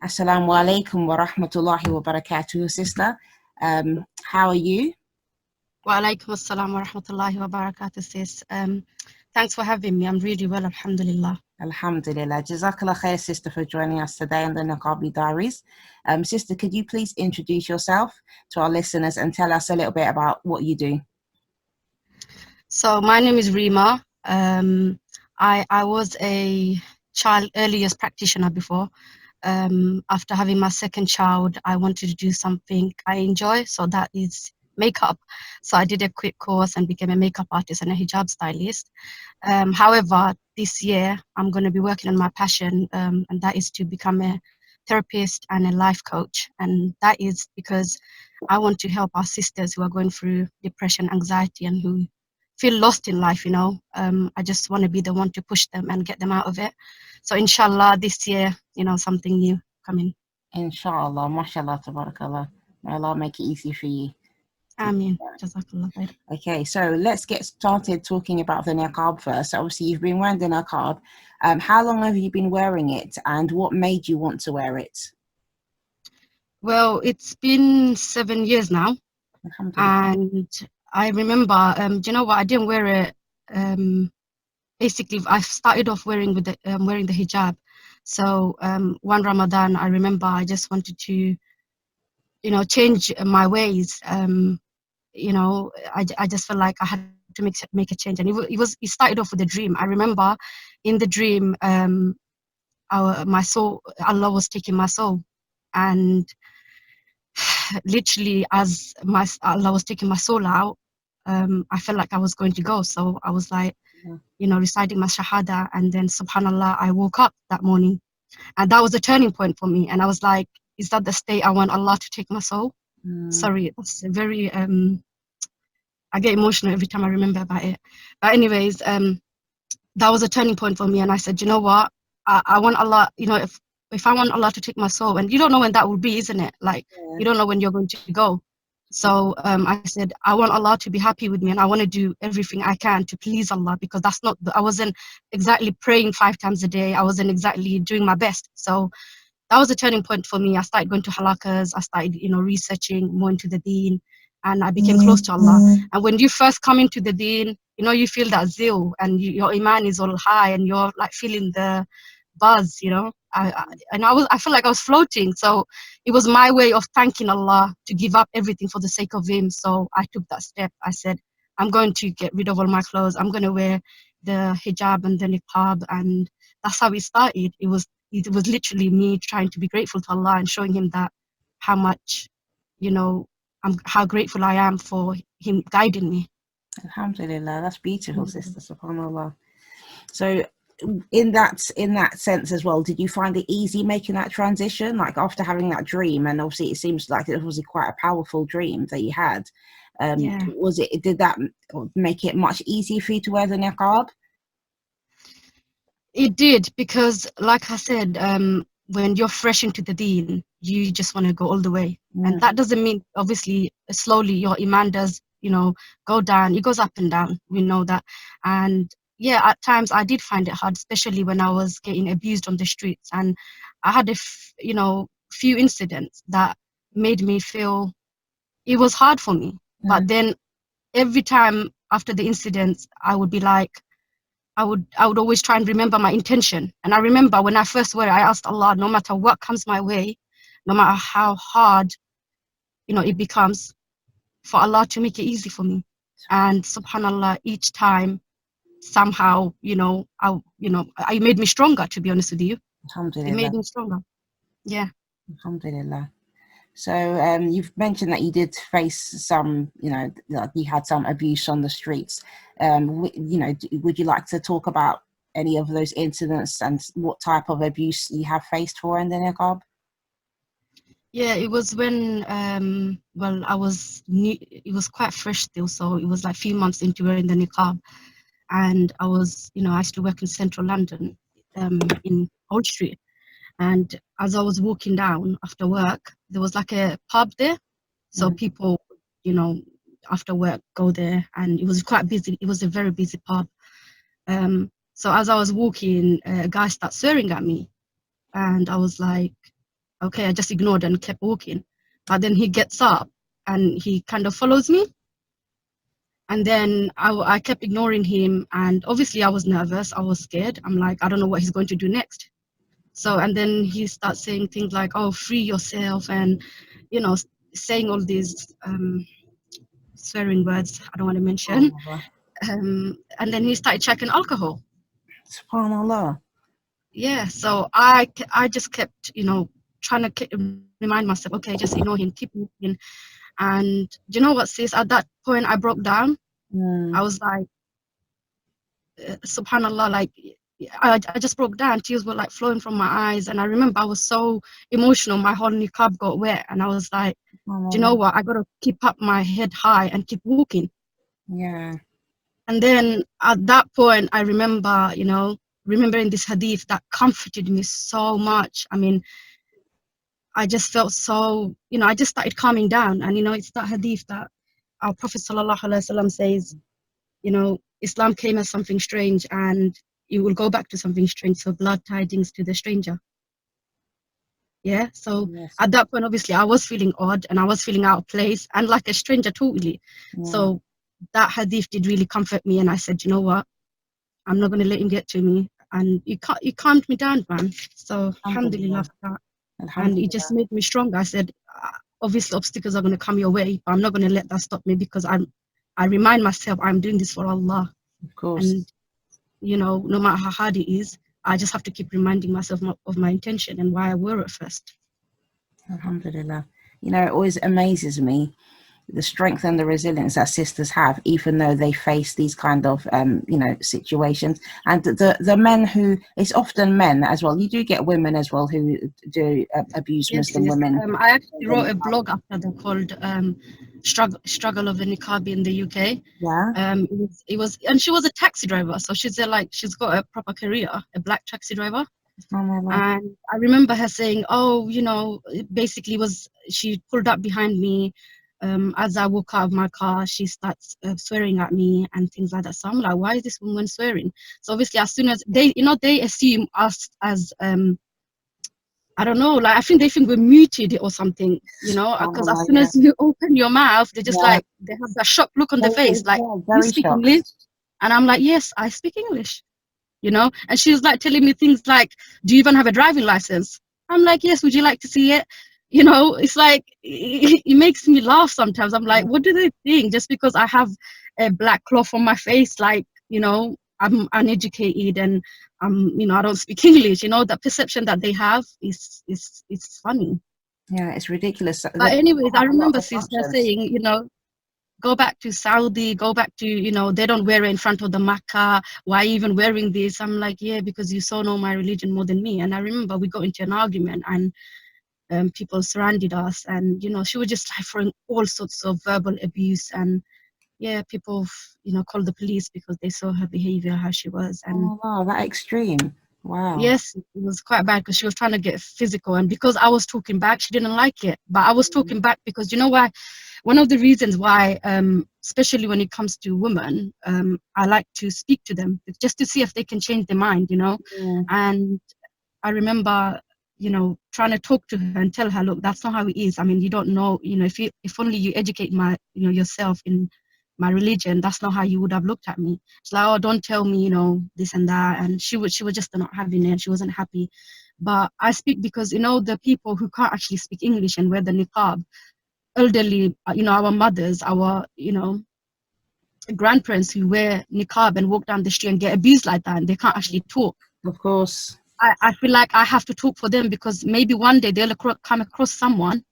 Assalamu alaikum wa rahmatullahi wa barakatuh, sister. How are you? Wa alaikum assalam wa rahmatullahi wa barakatuh, sis. Thanks for having me. I'm really well, alhamdulillah. Alhamdulillah. Jazakallah khair, sister, for joining us today on the Niqabi Diaries. Sister, could you please introduce yourself to our listeners and tell us a little bit about what you do? So my name is Rima. I was a child early years practitioner before. After having my second child, I wanted to do something I enjoy, so that is makeup. So I did a quick course and became a makeup artist and a hijab stylist. However, this year I'm going to be working on my passion, and that is to become a therapist and a life coach. And that is because I want to help our sisters who are going through depression, anxiety, and who feel lost in life. I just want to be the one to push them and get them out of it. So inshallah, this year, something new coming. Inshallah, mashallah, tabarakallah. May Allah make it easy for you. Ameen. Jazakallah khair. Okay, so let's get started talking about the niqab first. Obviously, you've been wearing the niqab. How long have you been wearing it, and what made you want to wear it? Well, it's been 7 years now, and I remember, do you know what? I didn't wear it. Basically, I started off wearing wearing the hijab. So one Ramadan, I remember I just wanted to, change my ways. I just felt like I had to make a change, and it started off with a dream. I remember in the dream, my soul, Allah was taking my soul, and literally as Allah was taking my soul out, I felt like I was going to go. So I was like, reciting my shahada, and then subhanallah, I woke up that morning, and that was a turning point for me. And I was like, is that the state I want Allah to take my soul? Sorry, that's a very I get emotional every time I remember about it. But anyways, that was a turning point for me, and I said, you know what, I want Allah, if I want Allah to take my soul, and you don't know when that will be, isn't it? Like, you don't know when you're going to go. So I said, I want Allah to be happy with me, and I want to do everything I can to please Allah, because I wasn't exactly praying 5 times a day. I wasn't exactly doing my best. So that was a turning point for me. I started going to halakas. I started, researching more into the deen, and I became close to Allah. And when you first come into the deen, you feel that zeal, and your iman is all high, and you're like feeling the buzz, I felt like I was floating. So it was my way of thanking Allah to give up everything for the sake of Him. So I took that step. I said, I'm going to get rid of all my clothes. I'm going to wear the hijab and the niqab, and that's how it started. It was literally me trying to be grateful to Allah and showing Him that how much, how grateful I am for Him guiding me. Alhamdulillah, that's beautiful, sister. Subhanallah. So in that sense as well, did you find it easy making that transition, like after having that dream? And obviously it seems like it was quite a powerful dream that you had. Did that make it much easier for you to wear the niqab? It did, because like I said, when you're fresh into the deen, you just want to go all the way. And that doesn't mean, obviously, slowly your iman does, go down. It goes up and down. We know that. And yeah, at times I did find it hard, especially when I was getting abused on the streets. And I had few incidents that made me feel it was hard for me. But then every time after the incidents, I would be like, I would always try and remember my intention. And I remember when I first wore it, I asked Allah, no matter what comes my way, no matter how hard, it becomes, for Allah to make it easy for me. And subhanallah, each time, somehow, it made me stronger, to be honest with you. Alhamdulillah. It made me stronger. Yeah. Alhamdulillah. So you've mentioned that you did face some, that you had some abuse on the streets. Would you like to talk about any of those incidents and what type of abuse you have faced for in the niqab? Yeah, it was when, I was new, it was quite fresh still, so it was like a few months into wearing the niqab. And I was, I used to work in central London, in Old Street. And as I was walking down after work, there was like a pub there. So people, after work go there, and it was quite busy. It was a very busy pub. So as I was walking, a guy started swearing at me. And I was like, Okay, I just ignored and kept walking. But then he gets up and he kind of follows me. And then I kept ignoring him. And obviously I was nervous. I was scared. I'm like, I don't know what he's going to do next. So, and then he starts saying things like, oh, free yourself. And, you know, saying all these swearing words I don't want to mention. And then he started checking alcohol. SubhanAllah. Yeah. So I just kept, you know, trying to remind myself, okay, just ignore him, keep moving. And do you know what, sis? At that point, I broke down. I was like, subhanallah, like I just broke down. Tears were like flowing from my eyes. And I remember I was so emotional. My whole niqab got wet. And I was like, do you know what? I got to keep up my head high and keep walking. Yeah. And then at that point, I remember, you know, remembering this hadith that comforted me so much. I mean, I just felt so, you know, I just started calming down. And, you know, it's that hadith that our Prophet sallallahu alaihi wasallam says, you know, Islam came as something strange and it will go back to something strange. So blood tidings to the stranger. Yeah. So Yes. at that point, obviously, I was feeling odd and I was feeling out of place and like a stranger totally. Yeah. So that hadith did really comfort me. And I said, you know what? I'm not going to let him get to me. And he calmed me down, man. So alhamdulillah for that. And it just made me stronger. I said, obviously obstacles are going to come your way, but I'm not going to let that stop me because I remind myself I'm doing this for Allah. Of course. And, you know, no matter how hard it is, I just have to keep reminding myself of my intention and why I wore it first. Alhamdulillah. You know, it always amazes me the strength and the resilience that sisters have, even though they face these kind of you know, situations. And the men who, it's often men as well, you do get women as well who do abuse Muslim women. I actually wrote a blog after that called struggle of the niqab in the UK. Yeah. It was and she was a taxi driver, so she's got a proper career, a black taxi driver. And I remember her saying, oh, you know, basically she pulled up behind me. As I walk out of my car, she starts swearing at me and things like that. So I'm like, why is this woman swearing? So obviously, as soon as they, you know, they assume us as, I don't know, like I think they think we're muted or something, you know, because as soon as you open your mouth, they just like, they have that shocked look on their face, like, you speak English? And I'm like, yes, I speak English, you know. And she was like telling me things like, do you even have a driving license? I'm like, yes, would you like to see it? You know, it's like, it makes me laugh sometimes. I'm like, what do they think? Just because I have a black cloth on my face, like, you know, I'm uneducated and you know, I don't speak English, you know, the perception that they have is funny. Yeah, it's ridiculous. But anyways, I remember sister saying, you know, go back to Saudi, go back to, you know, they don't wear it in front of the Makkah. Why even wearing this? I'm like, yeah, because you so know my religion more than me. And I remember we got into an argument and people surrounded us, and you know, she was just like throwing all sorts of verbal abuse, and yeah, people, you know, called the police because they saw her behavior, how she was. And oh wow, that extreme. Wow. Yes, it was quite bad because she was trying to get physical, and because I was talking back, she didn't like it. But I was talking back because, you know why? One of the reasons why, especially when it comes to women, I like to speak to them just to see if they can change their mind, you know. And I remember, you know, trying to talk to her and tell her, look, that's not how it is. I mean, you don't know, you know, if only you educate yourself in my religion, that's not how you would have looked at me. She's like, oh, don't tell me, you know, this and that. And she was just not having it. She wasn't happy. But I speak because, you know, the people who can't actually speak English and wear the niqab, elderly, you know, our mothers, our, you know, grandparents who wear niqab and walk down the street and get abused like that, and they can't actually talk. Of course. I feel like I have to talk for them because maybe one day they'll come across someone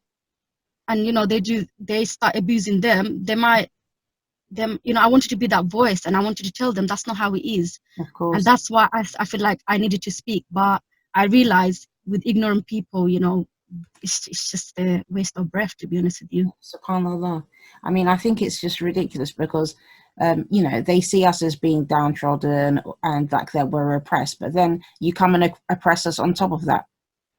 and, you know, they start abusing them. You know, I wanted to be that voice and I wanted to tell them that's not how it is. Of course. And that's why I feel like I needed to speak. But I realized with ignorant people, you know, it's just a waste of breath, to be honest with you. SubhanAllah. I mean, I think it's just ridiculous because, you know, they see us as being downtrodden and like that we're oppressed, but then you come and oppress us on top of that.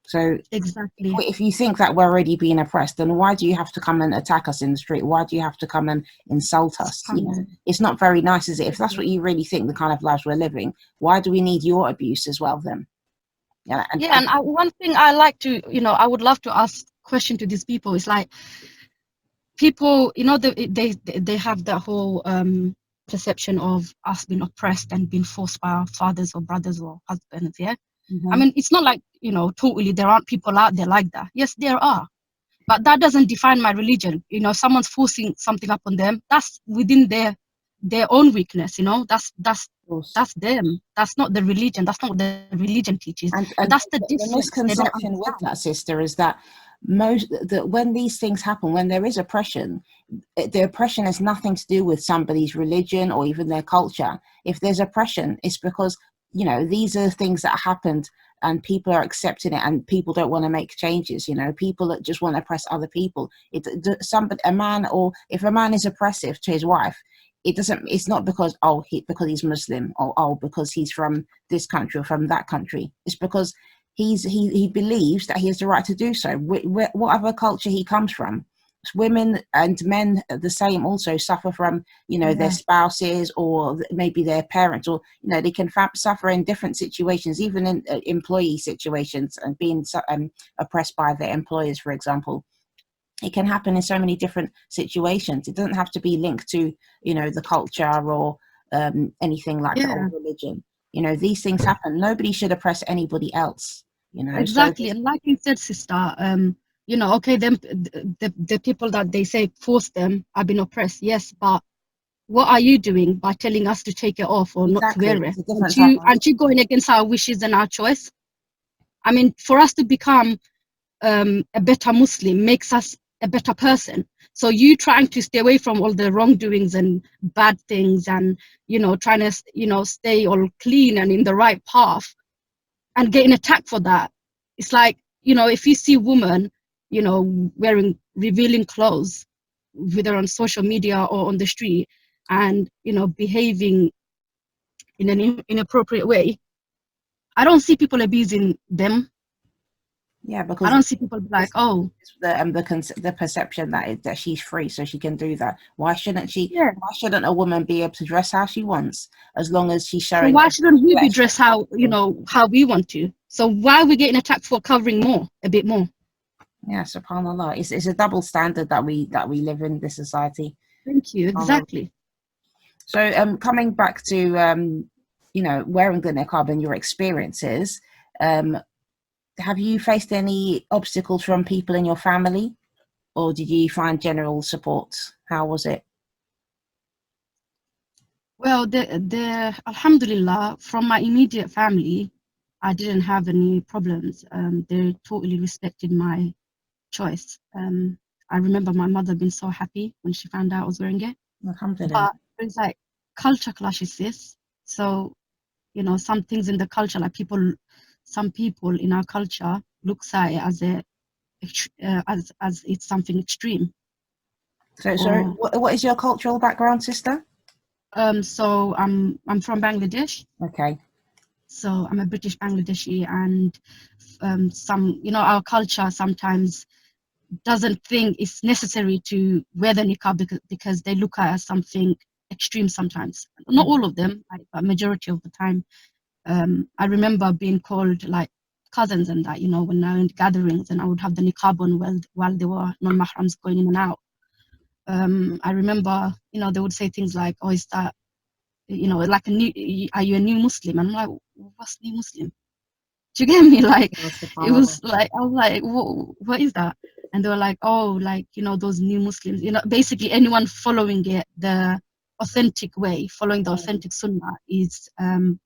So exactly, if you think that we're already being oppressed, then why do you have to come and attack us in the street? Why do you have to come and insult us? You know, it's not very nice, is it? If that's what you really think, the kind of lives we're living, why do we need your abuse as well then? Yeah, Yeah, and one thing I like to, I would love to ask question to these people is like, people, they have that whole perception of us being oppressed and being forced by our fathers or brothers or husbands. Yeah, I mean, it's not like, totally there aren't people out there like that. Yes, there are, but that doesn't define my religion. If someone's forcing something up on them, that's within their own weakness. That's them. That's not the religion. That's not what the religion teaches. And That's the the difference they don't misconception with understand. that, sister, is that when these things happen, when there is oppression, the oppression has nothing to do with somebody's religion or even their culture. If there's oppression, it's because these are things that happened and people are accepting it, and people don't want to make changes. People that just want to oppress other people. A man, or if a man is oppressive to his wife, it's not because because he's Muslim, or because he's from this country or from that country. It's because he believes that he has the right to do so, whatever culture he comes from. Women and men are the same, also suffer from their spouses or maybe their parents, or they can suffer in different situations, even in employee situations, and being oppressed by their employers, for example. It can happen in so many different situations. It doesn't have to be linked to the culture or anything like that, or religion. These things happen. Nobody should oppress anybody else. Exactly, and like you said, sister, okay, them the people that they say force them have been oppressed, yes, but what are you doing by telling us to take it off or not to Exactly, wear it? it's a different type of. Aren't you going against our wishes and our choice? I mean, for us to become a better Muslim makes us a better person. So you trying to stay away from all the wrongdoings and bad things, and trying to stay all clean and in the right path, and getting attacked for that. It's like, if you see women, wearing revealing clothes, whether on social media or on the street, and behaving in an inappropriate way, I don't see people abusing them. Yeah, I because don't see people like, oh, the perception that she's free, so she can do that. Why shouldn't she? yeah. Why shouldn't a woman be able to dress how she wants, as long as she's So showing why shouldn't we be extra? dressed how how we want to? So why are we getting attacked for covering a bit more? Yeah, subhanallah. It's a double standard that we live in this society. Thank you. Exactly. So coming back to wearing the niqab and your experiences, have you faced any obstacles from people in your family, or did you find general support? How was it? Well, the Alhamdulillah, from my immediate family, I didn't have any problems. They totally respected my choice. I remember my mother being so happy when she found out I was wearing it. Alhamdulillah. But it's like culture clashes this. So, some things in the culture, like some people in our culture looks at it as it's something extreme. So what is your cultural background, sister? So I'm from Bangladesh. Okay. So I'm a British Bangladeshi, and our culture sometimes doesn't think it's necessary to wear the niqab because they look at it as something extreme sometimes. Not all of them, but majority of the time. I remember being called like cousins and that, when I went in gatherings and I would have the niqab on while there were non-mahrams going in and out. I remember, they would say things like, oh, is that, like are you a new Muslim? And I'm like, what's new Muslim? Do you get me? Like, it was like, I was like, what is that? And they were like, oh, like, those new Muslims, basically anyone following it the authentic way, following the authentic sunnah is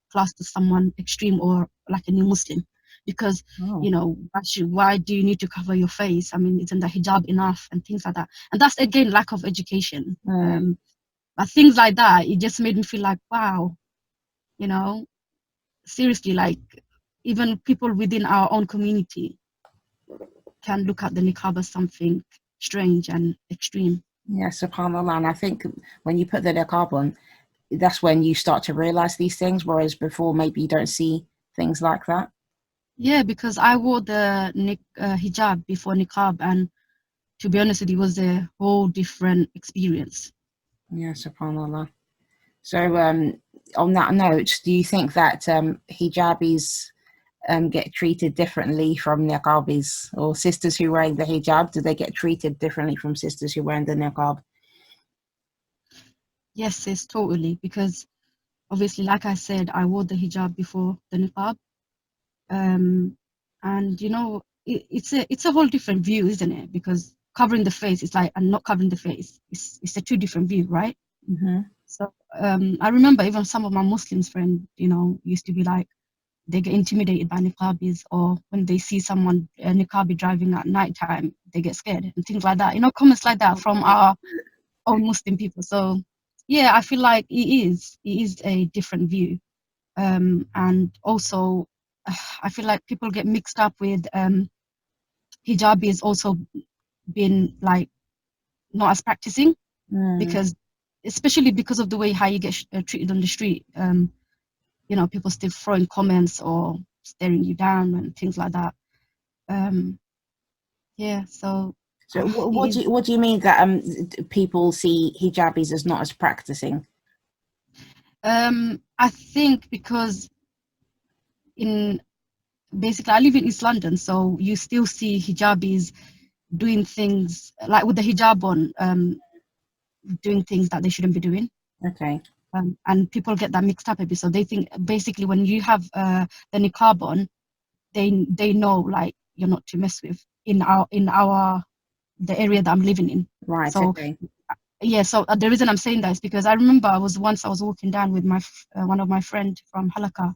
classed as someone extreme or like a new Muslim. Because, why do you need to cover your face? I mean, isn't the hijab enough and things like that? And that's, again, lack of education. But things like that, it just made me feel like, wow, seriously, like, even people within our own community can look at the niqab as something strange and extreme. Yeah, subhanallah. And I think when you put the niqab on, that's when you start to realize these things, whereas before maybe you don't see things like that. Yeah, because I wore the hijab before niqab, and to be honest, it was a whole different experience. Yeah, subhanallah. So on that note, do you think that hijab is get treated differently from niqabis, or sisters who wearing the hijab? Do they get treated differently from sisters who wearing the niqab? Yes, it's totally, because obviously, like I said, I wore the hijab before the niqab. And it's a whole different view, isn't it? Because covering the face is like, and not covering the face, it's a two different view, right? Mm-hmm. So I remember even some of my Muslims friends, used to be like, they get intimidated by niqabis, or when they see someone niqabi driving at night time, they get scared and things like that. Comments like that from our own Muslim people. So yeah, I feel like it is a different view. And also, I feel like people get mixed up with hijabis also being like not as practicing, Mm. because especially because of the way how you get treated on the street. People still throwing comments or staring you down and things like that. Yeah, so So it is. what do you mean that people see hijabis as not as practicing? I think because in basically I live in East London, so you still see hijabis doing things like with the hijab on, doing things that they shouldn't be doing. Okay. And people get that mixed up a bit. So they think basically when you have the niqab on, they know like you're not to mess with in our the area that I'm living in. Right. So Okay. yeah, so the reason I'm saying that is because I remember I was walking down with my one of my friend from Halaka,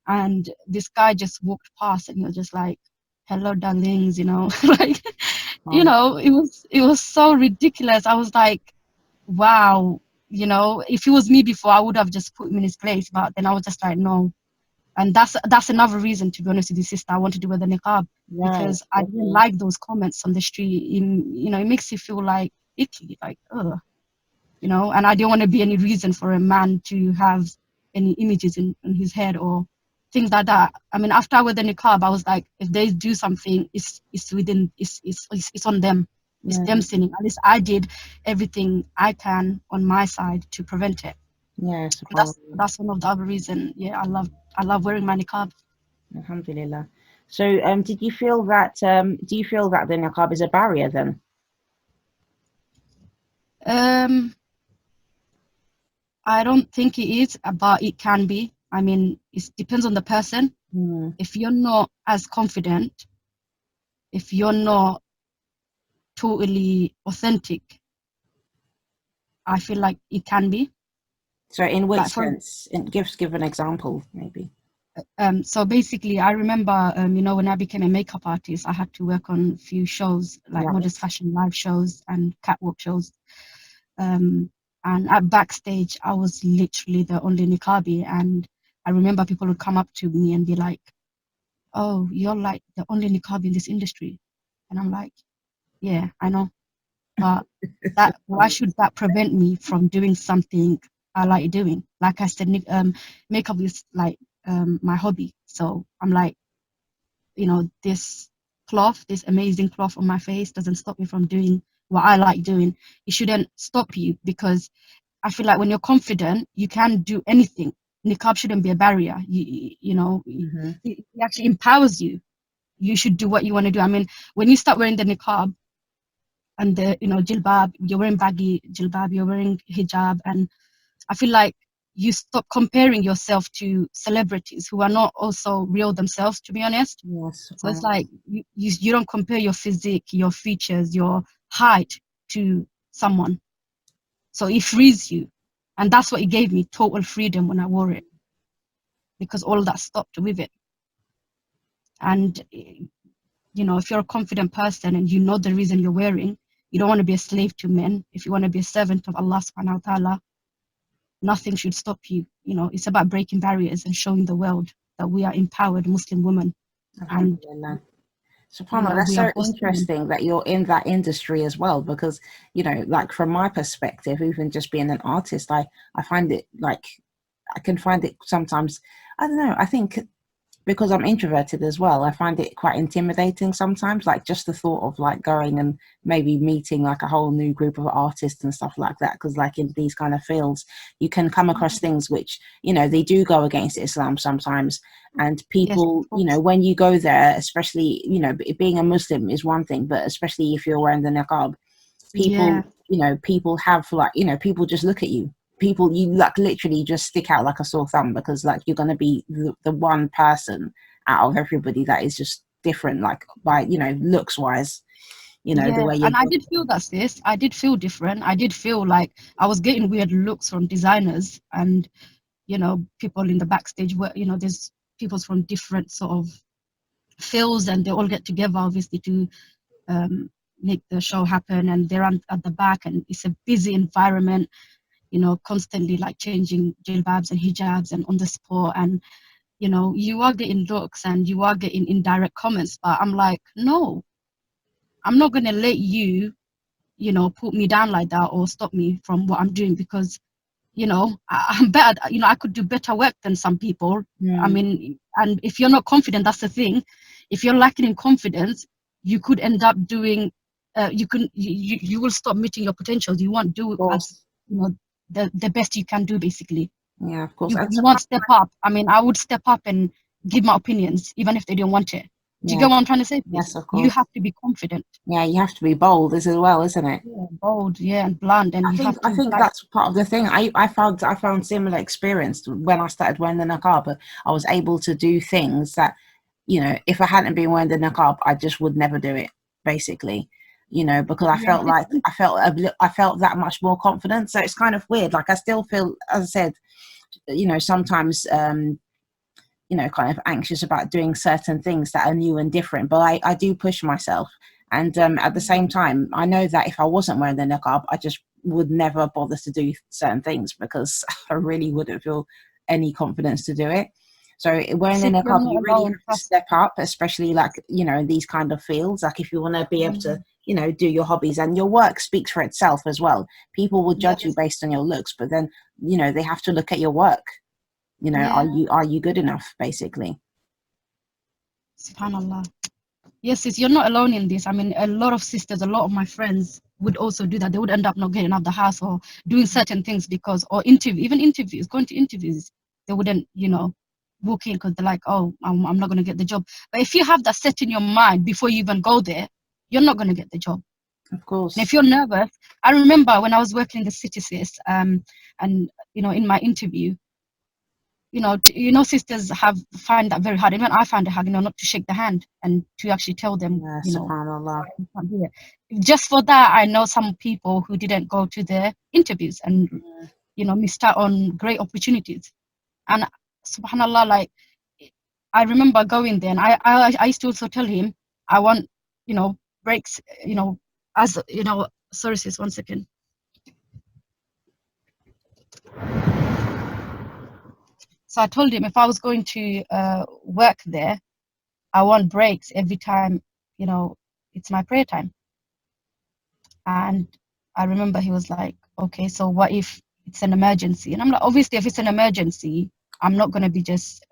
and this guy just walked past, and he was just like, "Hello, darlings," like, it was so ridiculous. I was like, wow, if it was me before, I would have just put him in his place, but then I was just like, no. And that's another reason, to be honest with you, sister, I wanted to wear the niqab, Right. because I didn't Okay. like those comments on the street. It makes you feel like icky, like, ugh, and I didn't want to be any reason for a man to have any images in his head or things like that. I mean, after I wear the niqab, I was like, if they do something, it's on them. It's Yeah. them sinning. At least I did everything I can on my side to prevent it. Yeah. That's one of the other reason. Yeah, I love wearing my niqab. Alhamdulillah. So, did you feel that? Do you feel that the niqab is a barrier then? Um, I don't think it is, but it can be. I mean, it depends on the person. Hmm. If you're not as confident, if you're not totally authentic, I feel like it can be. So, in which Like for sense? Give an example, maybe. so basically, I remember, when I became a makeup artist, I had to work on a few shows like Right. Modest Fashion live shows and catwalk shows. And at backstage, I was literally the only niqabi, and I remember people would come up to me and be like, "Oh, you're like the only niqabi in this industry," and I'm like, "Yeah, I know." But why should that prevent me from doing something I like doing? Like I said, makeup is like my hobby. So I'm like, this cloth, this amazing cloth on my face doesn't stop me from doing what I like doing. It shouldn't stop you, because I feel like when you're confident, you can do anything. Niqab shouldn't be a barrier. Mm-hmm. It actually empowers you. You should do what you want to do. I mean, when you start wearing the niqab and the jilbab, you're wearing baggy jilbab, you're wearing hijab, and I feel like you stop comparing yourself to celebrities who are not also real themselves, to be honest. Yes. So it's like you don't compare your physique, your features, your height to someone. So it frees you, and that's what it gave me, total freedom when I wore it, because all that stopped with it. And if you're a confident person and you know the reason you're wearing, you don't want to be a slave to men. If you want to be a servant of Allah subhanahu wa ta'ala, nothing should stop you. It's about breaking barriers and showing the world that we are empowered Muslim women, and Alhamdulillah. SubhanAllah, that's we are so boss women. interesting that you're in that industry as well, because like from my perspective, even just being an artist, I find it like I can find it sometimes, I don't know, I think because I'm introverted as well, I find it quite intimidating sometimes, like just the thought of like going and maybe meeting like a whole new group of artists and stuff like that. Because like in these kind of fields, you can come across things which, you know, they do go against Islam sometimes. And Yes, people, of you know, course. when you go there, especially, you know, being a Muslim is one thing, but especially if you're wearing the niqab, Yeah, people, you know, people have like, you know, people just look at you. People, you like literally just stick out like a sore thumb, because like you're going to be the one person out of everybody that is just different, like by, you know, looks wise, you know, the yeah. way you And I look. did feel that, sis. I did feel different. I did feel like I was getting weird looks from designers and, you know, people in the backstage where, you know, there's people from different sort of fields and they all get together, obviously, to make the show happen. And they're at the back and it's a busy environment, you know, constantly like changing jilbabs and hijabs and on the spot. And, you know, you are getting looks and you are getting indirect comments. But I'm like, no, I'm not going to let you, you know, put me down like that or stop me from what I'm doing because, you know, I'm better, you know, I could do better work than some people. I Mm, mean, and if you're not confident, that's the thing. If you're lacking in confidence, you could end up doing, you will stop meeting your potentials. You won't of do as, course. you know, the best you can do, basically. Yeah, of course. You won't step up. I mean, I would step up and give my opinions, even if they don't want it. Do you Yeah, get what I'm trying to say, yes, please? of You course. have to be confident. Yeah, you have to be bold as well, isn't it? Yeah, bold, yeah, and blunt, and you have I to think like, that's part of the thing. I found similar experience when I started wearing the niqab. But I was able to do things that, you know, if I hadn't been wearing the niqab, I just would never do it. Basically, you know, because I yeah, felt like I felt that much more confident. So it's kind of weird. Like I still feel, as I said, you know, sometimes you know, kind of anxious about doing certain things that are new and different. But I do push myself. And at the same time, I know that if I wasn't wearing the niqab, I just would never bother to do certain things because I really wouldn't feel any confidence to do it. So wearing the sis, you're niqab, not you really alone. have to Trust. step up, especially like, you know, in these kind of fields. Like if you want to be able to, Mm, you know, do your hobbies, and your work speaks for itself as well. People will judge you yes, based on your looks, but then, you know, they have to look at your work. You know, yeah, are you good enough, basically? subhanallah. Yes, sis, you're not alone in this. I mean, a lot of sisters, a lot of my friends would also do that. They would end up not getting out of the house or doing certain things because, or interview, even interviews, going to interviews, they wouldn't, you know, walk in because they're like, oh, I'm not going to get the job. But if you have that set in your mind before you even go there, you're not going to get the job. Of And if course. you're nervous, I remember when I was working in the city, sis, and, you know, in my interview, you know, sisters have find that very hard. Even I find it hard, you know, not to shake the hand and to actually tell them, Yeah, you know, subhanallah. you can't do it. Just for that, I know some people who didn't go to the interviews and, you know, missed out on great opportunities. And subhanallah, like I remember going there, and I used to also tell him I want, you know, breaks, you know, as you know. Sorry, sis, 1 second. So I told him if I was going to work there, I want breaks every time, you know, it's my prayer time. And I remember he was like, okay, so what if it's an emergency? And I'm like, obviously, if it's an emergency, I'm not going to be just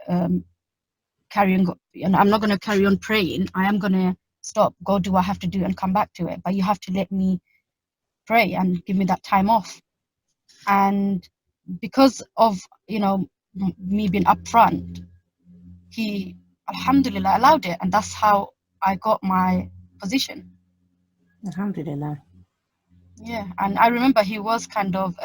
carrying, and I'm not going to carry on praying. I am going to stop, go do what I have to do and come back to it. But you have to let me pray and give me that time off. And because of, you know, me being upfront, he, alhamdulillah, allowed it. And that's how I got my position. Alhamdulillah. Yeah, and I remember he was kind of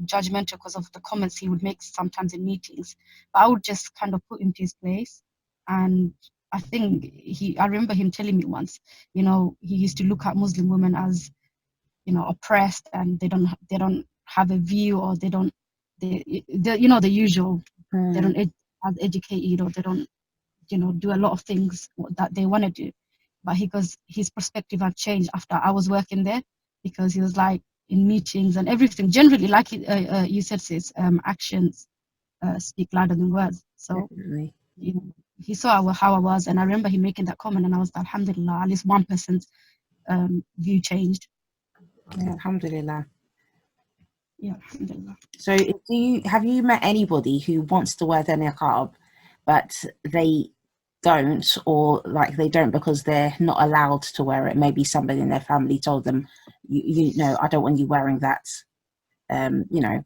judgmental because of the comments he would make sometimes in meetings. But I would just kind of put him to his place. And I think I remember him telling me once, you know, he used to look at Muslim women as, you know, oppressed and they don't have a view or they you know, the usual, they Mm, don't as educated or they don't, you know, do a lot of things that they want to do. But he goes, his perspective had changed after I was working there because he was like in meetings and everything. Generally, like you said, sis, actions speak louder than words. So, definitely. you know, he saw how I was, and I remember him making that comment, and I was like, alhamdulillah, at least one person's view changed. Yeah, alhamdulillah. Yeah, alhamdulillah. So, have you met anybody who wants to wear the niqab, but don't, or like they don't because they're not allowed to wear it. Maybe somebody in their family told them, you know, I don't want you wearing that. You know,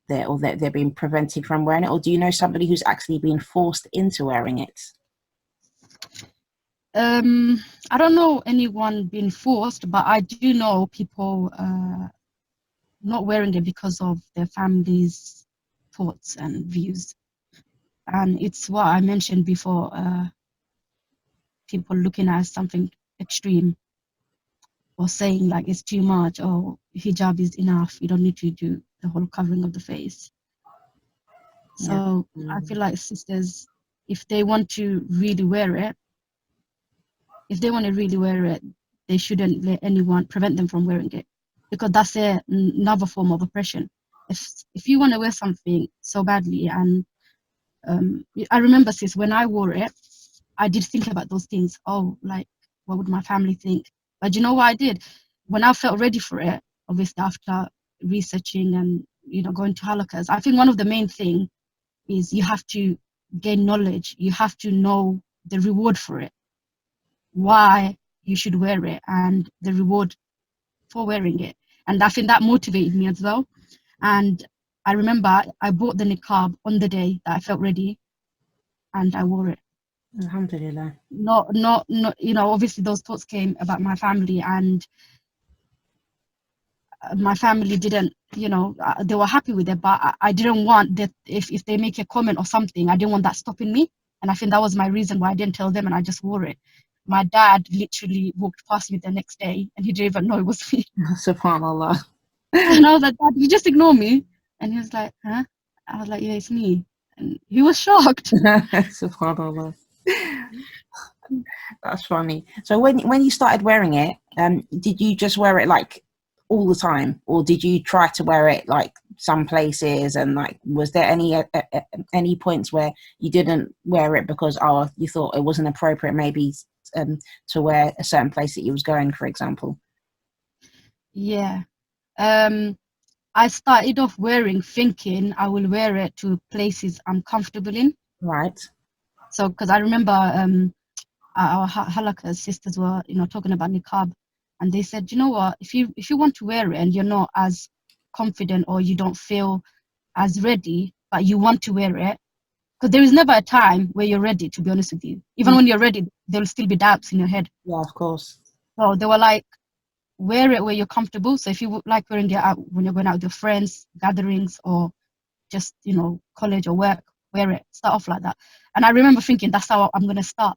they're being prevented from wearing it. Or do you know somebody who's actually been forced into wearing it? I don't know anyone being forced, but I do know people not wearing it because of their family's thoughts and views. And it's what I mentioned before, people looking at something extreme or saying like it's too much, or hijab is enough, you don't need to do the whole covering of the face. So I feel like sisters, if they want to really wear it, they shouldn't let anyone prevent them from wearing it, because that's another form of oppression. If you want to wear something so badly, and I remember, sis, when I wore it, I did think about those things. Oh, like, what would my family think? But you know what I did? When I felt ready for it, obviously after researching and, you know, going to halakas, I think one of the main thing is you have to gain knowledge. You have to know the reward for it, why you should wear it, and the reward for wearing it. And I think that motivated me as well. And I remember I bought the niqab on the day that I felt ready, and I wore it. Alhamdulillah. Not, you know, obviously those thoughts came about my family, and my family didn't, you know, they were happy with it, but I didn't want that if they make a comment or something, I didn't want that stopping me. And I think that was my reason why I didn't tell them, and I just wore it. My dad literally walked past me the next day, and he didn't even know it was me. Subhanallah. And I was like, Dad, you just ignore me. And he was like, huh? I was like, yeah, it's me. And he was shocked. Subhanallah. That's funny. So when you started wearing it, did you just wear it like all the time, or did you try to wear it like some places? And like, was there any points where you didn't wear it because you thought it wasn't appropriate, maybe to wear a certain place that you was going, for example? Yeah. I started off thinking I will wear it to places I'm comfortable in. Right. So, because I remember our halakha sisters were, you know, talking about niqab, and they said, you know what, if you want to wear it and you're not as confident, or you don't feel as ready, but you want to wear it, because there is never a time where you're ready, to be honest with you. Even when you're ready, there'll still be doubts in your head. Yeah, of course. So they were like, wear it where you're comfortable. So if you like wearing it out when you're going out with your friends, gatherings, or just, you know, college or work, wear it, start off like that. And I remember thinking that's how I'm going to start.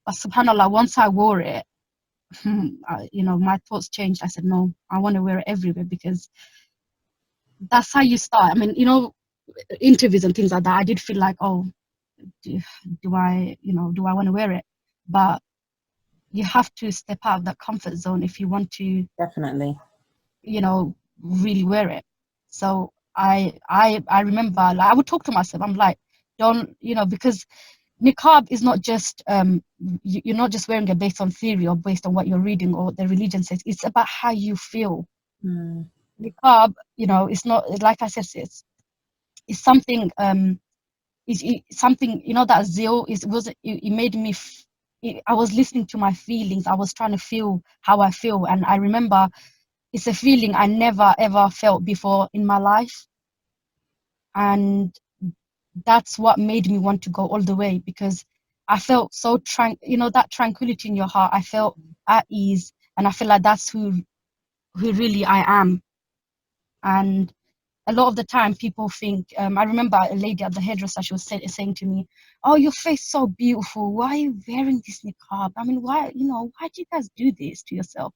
But subhanAllah, once I wore it, you know, my thoughts changed. I said, no, I want to wear it everywhere, because that's how you start. I mean, you know, interviews and things like that, I did feel like, oh, do I want to wear it? But you have to step out of that comfort zone if you want to, Definitely. you know, really wear it. So I remember, like, I would talk to myself. I'm like, don't, you know, because niqab is not just you're not just wearing it based on theory or based on what you're reading or the religion says. It's about how you feel. Niqab, you know, it's not, like I said, it's something it's something, you know, that zeal it made me I was listening to my feelings. I was trying to feel how I feel, and I remember it's a feeling I never ever felt before in my life, and that's what made me want to go all the way, because I felt so you know, that tranquility in your heart. I felt at ease, and I feel like that's who really I am. And a lot of the time people think, I remember a lady at the hairdresser, she was saying to me, oh, your face so beautiful, why are you wearing this niqab? I mean, why do you guys do this to yourself?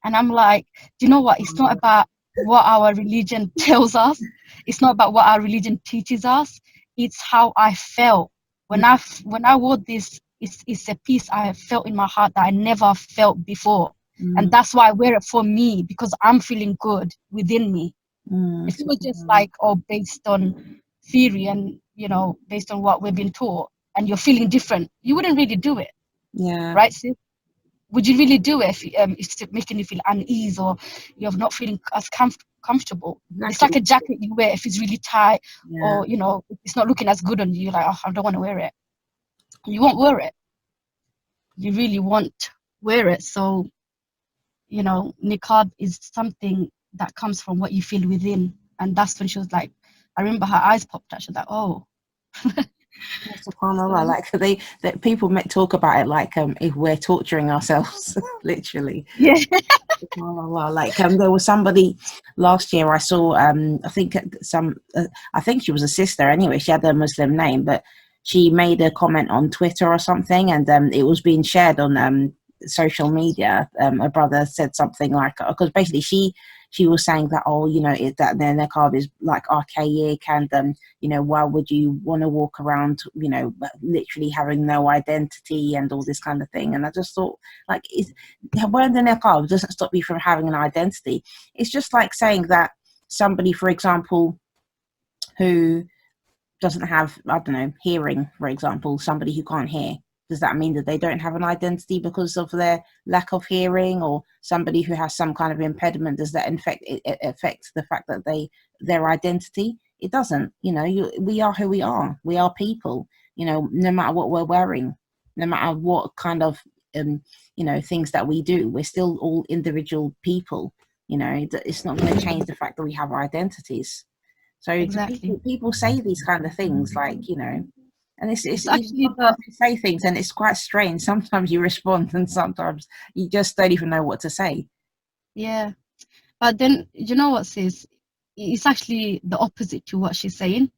And I'm like, do you know what, it's not about what our religion tells us, it's not about what our religion teaches us, it's how I felt when I wore this. It's a piece I felt in my heart that I never felt before. And that's why I wear it, for me, because I'm feeling good within me. If it was just like, oh, based on theory and, you know, based on what we've been taught, and you're feeling different, you wouldn't really do it. Yeah. Right, sis? Would you really do it if it's making you feel unease, or you're not feeling as comfortable? Exactly. It's like a jacket you wear. If it's really tight, or, you know, it's not looking as good on you, you're like, oh, I don't want to wear it. You won't wear it. you really want to wear it. So, you know, niqab is something that comes from what you feel within. And that's when she was like, I remember her eyes popped out. She was like, oh. SubhanAllah, like that people talk about it like if we're torturing ourselves, literally. Yeah. SubhanAllah, like there was somebody last year I saw, I think I think she was a sister anyway, she had a Muslim name, but she made a comment on Twitter or something, and it was being shared on social media. A brother said something like, because basically she was saying that, oh, you know, that their niqab is like archaic, and you know, why would you want to walk around, you know, literally having no identity and all this kind of thing. And I just thought, like, wearing the niqab doesn't stop you from having an identity. It's just like saying that somebody, for example, who doesn't have, I don't know, hearing, for example, somebody who can't hear, does that mean that they don't have an identity because of their lack of hearing? Or somebody who has some kind of impediment, does that affect the fact that their identity? It doesn't. You know, we are who we are. We are people, you know, no matter what we're wearing, no matter what kind of you know, things that we do, we're still all individual people. You know, it's not going to change the fact that we have our identities. So Exactly. people say these kind of things, like, you know, and it's actually sometimes they say things and it's quite strange. Sometimes you respond and sometimes you just don't even know what to say. yeah. But then, you know what, sis? It's actually the opposite to what she's saying,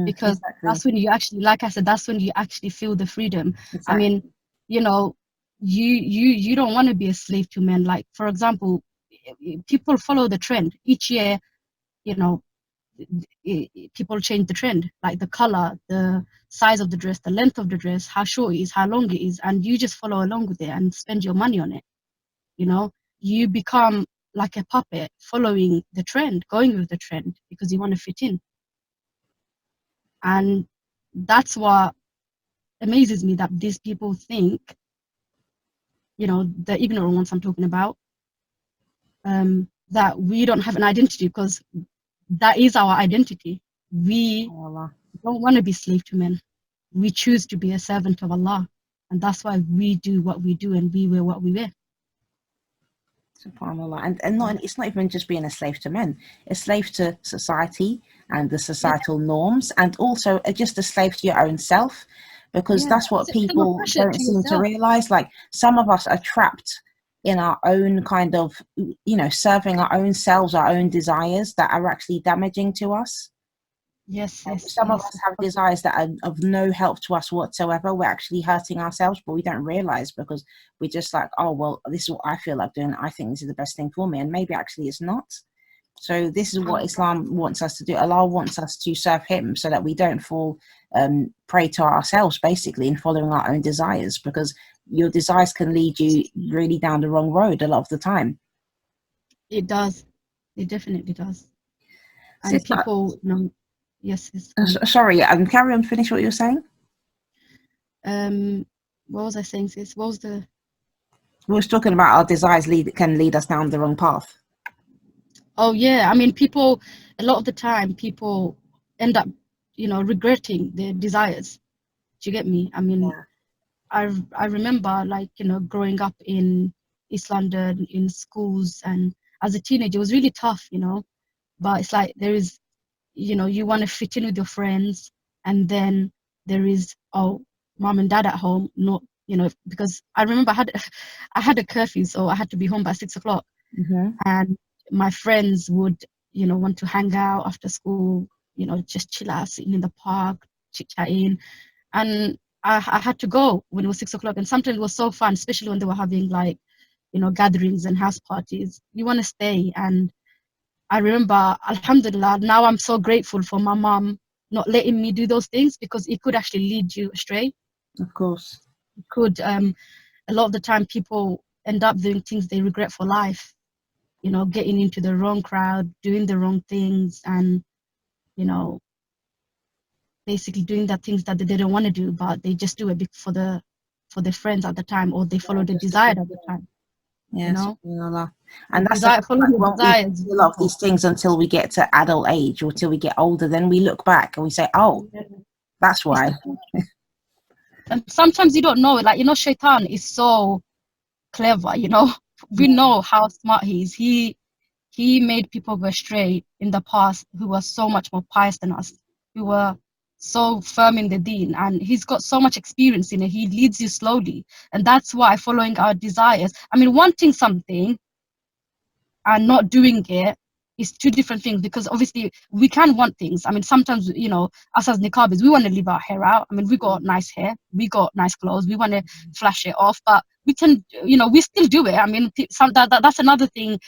because Exactly. that's when you actually, like I said, that's when you actually feel the freedom. Exactly. I mean, you know, you don't want to be a slave to men. Like, for example, people follow the trend each year. You know, people change the trend, like the color, the size of the dress, the length of the dress, how short it is, how long it is, and you just follow along with it and spend your money on it. You know, you become like a puppet following the trend, going with the trend because you want to fit in. And that's what amazes me, that these people think, you know, the ignorant ones I'm talking about, that we don't have an identity, because that is our identity. We don't want to be slave to men. We choose to be a servant of Allah. And that's why we do what we do and we wear what we wear. SubhanAllah. And not, it's not even just being a slave to men, a slave to society and the societal norms, and also just a slave to your own self, because that's what people don't seem to realize. Like, some of us are trapped in our own kind of, you know, serving our own selves, our own desires that are actually damaging to us. Some of us have desires that are of no help to us whatsoever. We're actually hurting ourselves, but we don't realize, because we're just like, oh, well, this is what I feel like doing. I think this is the best thing for me. And maybe actually it's not. So this is what Islam wants us to do. Allah wants us to serve him so that we don't fall prey to ourselves, basically, in following our own desires, because your desires can lead you really down the wrong road a lot of the time. It does. It definitely does. And people, you know, yes. Sorry, carry on, finish what you were saying. What was I saying, sis? What was the... We were talking about our desires can lead us down the wrong path. Oh yeah, I mean, people, a lot of the time, people end up, you know, regretting their desires. Do you get me? I mean, I remember, like, you know, growing up in East London in schools, and as a teenager, it was really tough, you know. But it's like there is, you know, you want to fit in with your friends, and then there is, oh, mom and dad at home, not, you know, because I remember I had a curfew, so I had to be home by 6 o'clock. And my friends would, you know, want to hang out after school, you know, just chill out, sitting in the park, chit-chatting. And I had to go when it was 6 o'clock. And sometimes it was so fun, especially when they were having, like, you know, gatherings and house parties. You want to stay. And I remember, alhamdulillah, now I'm so grateful for my mom not letting me do those things, because it could actually lead you astray. Of course. It could, a lot of the time people end up doing things they regret for life, you know, getting into the wrong crowd, doing the wrong things, and, you know, basically doing the things that they don't want to do, but they just do it for their friends at the time, or they follow the desire at the time. Yeah, you know, and that's like, when we do a lot of these things until we get to adult age or till we get older, then we look back and we say, oh, that's why. And sometimes you don't know, like, Shaitan is so clever, we Yeah. know how smart he is. He made people go astray in the past who were so much more pious than us, who were so firm in the deen, and he's got so much experience in it. He leads you slowly, and that's why following our desires, I mean, wanting something and not doing it is two different things, because obviously we can want things. I mean, sometimes, us as niqabis, we want to leave our hair out. I mean, we got nice hair, we got nice clothes, we want to flash it off, but we can, we still do it. I mean, that's another thing.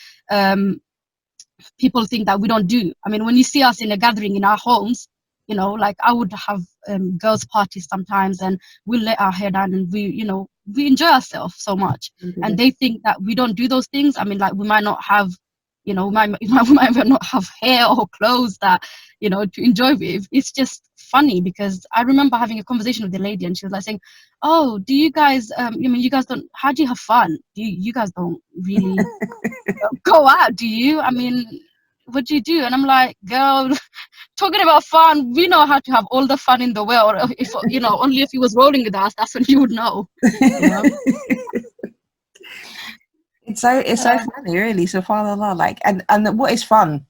People think that we don't do. I mean, when you see us in a gathering in our homes, like I would have girls' parties sometimes, and we'll let our hair down, and we enjoy ourselves so much. And they think that we don't do those things. I mean, like we might not have, we might not have hair or clothes that, to enjoy with. It's just funny, because I remember having a conversation with the lady, and she was like saying, "Oh, do you guys, you guys don't, how do you have fun? You guys don't really go out, do you? I mean, what do you do?" And I'm like, "Girl, talking about fun, we know how to have all the fun in the world. If only if he was rolling with us, that's when you would know." You know? It's so funny, really. SubhanAllah, like, and what is fun?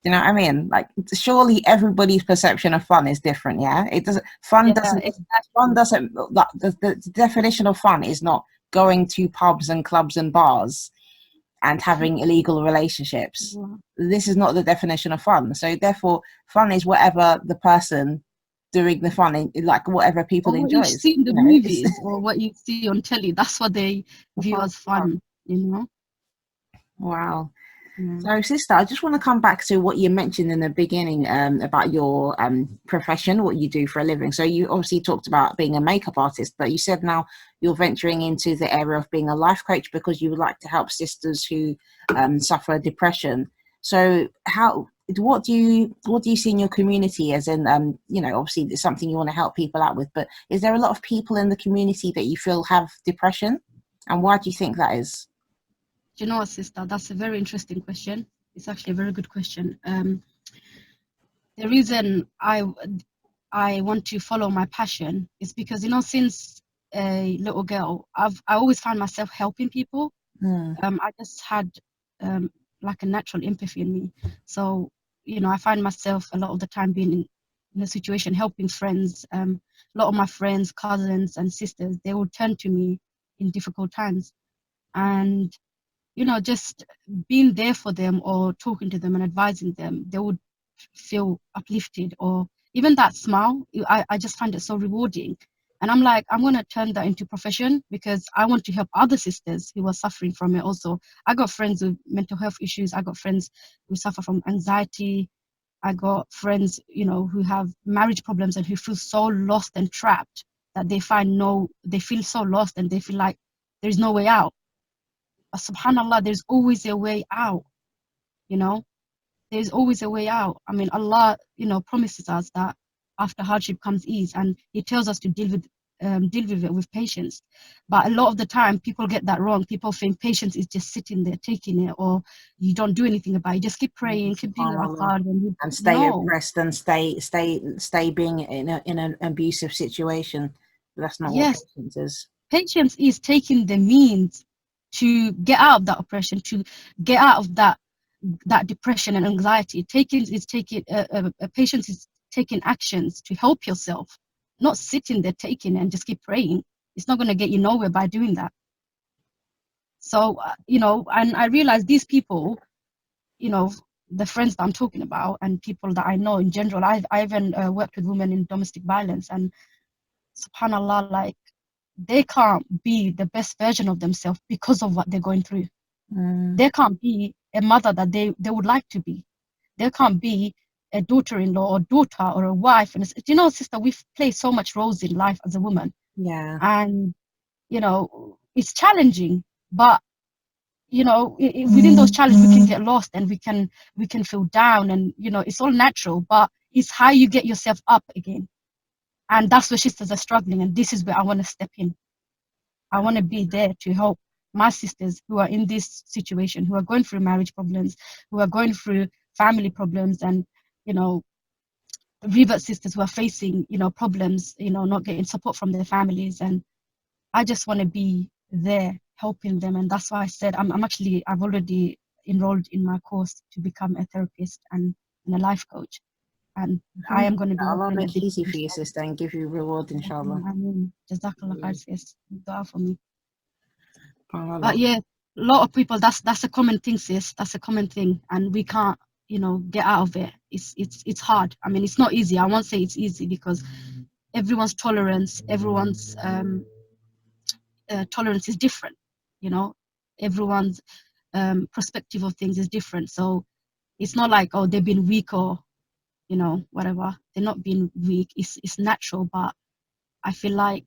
You know what I mean? Like, surely everybody's perception of fun is different. Yeah, it doesn't. Fun Yeah, doesn't. exactly. Fun doesn't. Like, the definition of fun is not going to pubs and clubs and bars and having illegal relationships. Yeah. This is not the definition of fun. So therefore, fun is whatever the person doing the fun, like whatever people Or what you enjoys. see in the You know, it's movies, or what you see on telly, that's what they view as fun. You know. wow. Yeah. So, sister, I just want to come back to what you mentioned in the beginning about your profession, what you do for a living. So, you obviously talked about being a makeup artist, but you said now you're venturing into the area of being a life coach because you would like to help sisters who suffer depression. So, what do you see in your community? As in, obviously it's something you want to help people out with, but is there a lot of people in the community that you feel have depression, and why do you think that is? Do you know what, sister? That's a very interesting question. It's actually a very good question. The reason I want to follow my passion is because, since a little girl, I always found myself helping people. Mm, I just had like a natural empathy in me. So, I find myself a lot of the time being in a situation helping friends. A lot of my friends, cousins, and sisters, they would turn to me in difficult times. And, just being there for them, or talking to them and advising them, they would feel uplifted, or even that smile. I just find it so rewarding. And I'm like, I'm going to turn that into profession, because I want to help other sisters who are suffering from it also. I got friends with mental health issues. I got friends who suffer from anxiety. I got friends, who have marriage problems and who feel so lost and trapped that they feel so lost, and they feel like there's no way out. But subhanallah, there's always a way out, you know there's always a way out. I mean, Allah, promises us that after hardship comes ease, and He tells us to deal with it with patience. But a lot of the time, people get that wrong. People think patience is just sitting there taking it, or you don't do anything about it. You just keep praying, keep doing subhanallah. rakad, and And stay no. oppressed and stay being in an abusive situation. But that's not what Yes, patience is. patience is taking the means to get out of that oppression, to get out of that depression and anxiety. Patience is taking actions to help yourself, not sitting there taking it and just keep praying. It's not going to get you nowhere by doing that. So and I realize these people, you know the friends that I'm talking about, and people that I know in general, I even worked with women in domestic violence, and subhanallah, like, they can't be the best version of themselves because of what they're going through. Mm, They can't be a mother that they would like to be. They can't be a daughter-in-law or daughter or a wife. And sister, we've played so much roles in life as a woman, yeah. and it's challenging. But within those challenges, we can get lost, and we can feel down, and it's all natural. But it's how you get yourself up again, and that's where sisters are struggling. And this is where I want to step in. I want to be there to help my sisters who are in this situation, who are going through marriage problems, who are going through family problems, and you know revert sisters who are facing, problems, not getting support from their families. And I just want to be there helping them. And that's why I said I've already enrolled in my course to become a therapist and a life coach. And I am going to be Allah working on make it easy for you, sister, and give you reward, inshallah. I mean, Jazakallah khair, sis. Dua for me. Allah. But yeah, a lot of people, that's a common thing, sis. That's a common thing. And we can't, get out of it. It's hard. I mean, it's not easy. I won't say it's easy because everyone's tolerance, everyone's tolerance is different. Everyone's perspective of things is different. So it's not like, oh, they've been weak or, whatever. They're not being weak. It's natural, but I feel like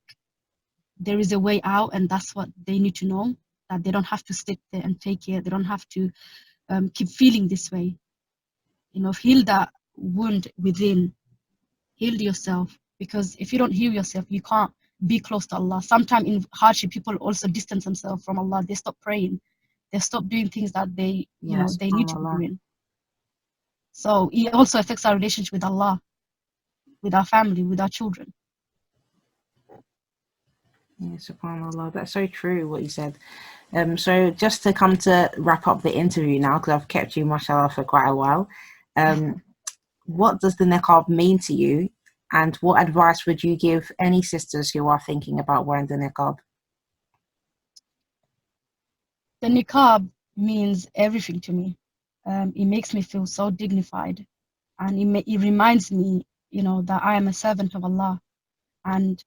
there is a way out, and that's what they need to know, that they don't have to sit there and take it. They don't have to keep feeling this way. Heal that wound within. Heal yourself, because if you don't heal yourself, you can't be close to Allah. Sometimes in hardship, people also distance themselves from Allah. They stop praying. They stop doing things that they, they need to be doing. So it also affects our relationship with Allah, with our family, with our children. Yeah, subhanAllah, that's so true what you said. So just to come to wrap up the interview now, because I've kept you, mashallah, for quite a while. What does the niqab mean to you, and what advice would you give any sisters who are thinking about wearing the niqab? The niqab means everything to me. It makes me feel so dignified, and it reminds me, that I am a servant of Allah. And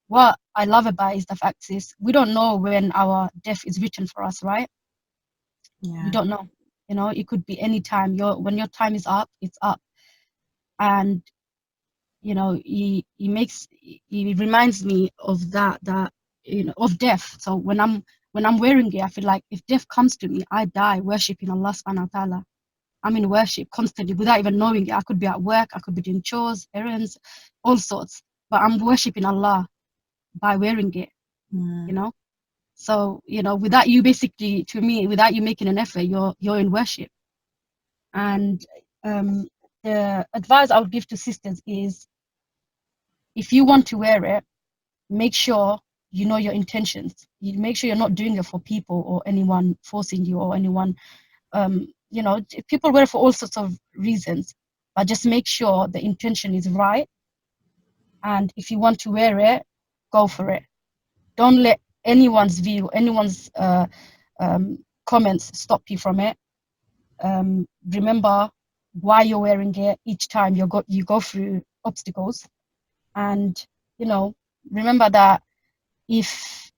what I love about it is the fact is we don't know when our death is written for us, right? Yeah. We don't know. It could be any time. When your time is up, it's up. And it reminds me of that of death. So when I'm wearing it, I feel like if death comes to me, I die worshipping Allah subhanahu wa ta'ala. I'm in worship constantly without even knowing it. I could be at work, I could be doing chores, errands, all sorts, but I'm worshipping Allah by wearing it. So without you, basically, to me, without you making an effort, you're in worship. And the advice I would give to sisters is, if you want to wear it, make sure you know your intentions. You make sure you're not doing it for people or anyone forcing you or anyone. People wear it for all sorts of reasons, but just make sure the intention is right. And if you want to wear it, go for it. Don't let anyone's view, anyone's comments stop you from it. Remember why you're wearing it. Each time you go through obstacles, and remember that if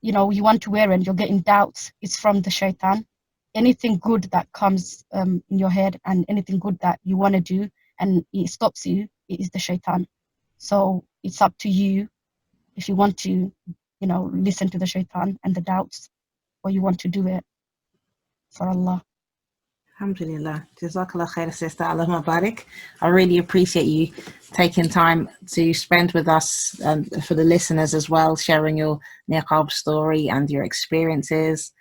you want to wear it and you're getting doubts, it's from the shaitan. Anything good that comes in your head and anything good that you want to do and it stops you, it is the shaitan. So it's up to you if you want to listen to the shaitan and the doubts, or you want to do it for Allah. Alhamdulillah. Jazakallah khair, sister. Allah Mubarak. I really appreciate you taking time to spend with us, for the listeners as well, sharing your niqab story and your experiences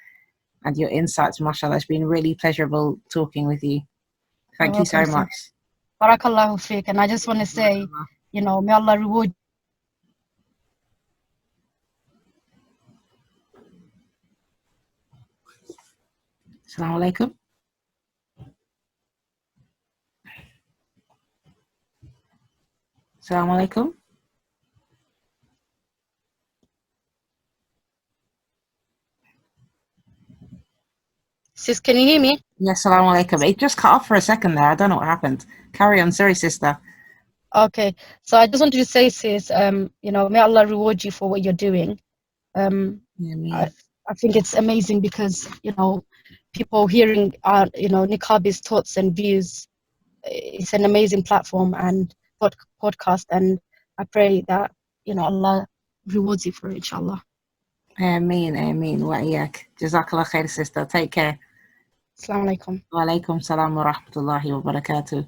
and your insights. MashaAllah, it's been really pleasurable talking with you. Thank you so much. Barakallahu fiqh. And I just want to say, may Allah reward. Assalamu alaikum. Assalamu alaikum. Sis, can you hear me? Yes, assalamu alaikum. It just cut off for a second there. I don't know what happened. Carry on. Sorry, sister. Okay. So I just wanted to say, sis, may Allah reward you for what you're doing. I think it's amazing because, people hearing, Niqabi's thoughts and views, it's an amazing platform and podcast. And I pray that, Allah rewards you for it, inshallah. Ameen, ameen. Wa iyak. Jazakallah khair, sister. Take care. Assalamu alaikum. Wa alaikum salam wa rahmatullahi wa barakatuh.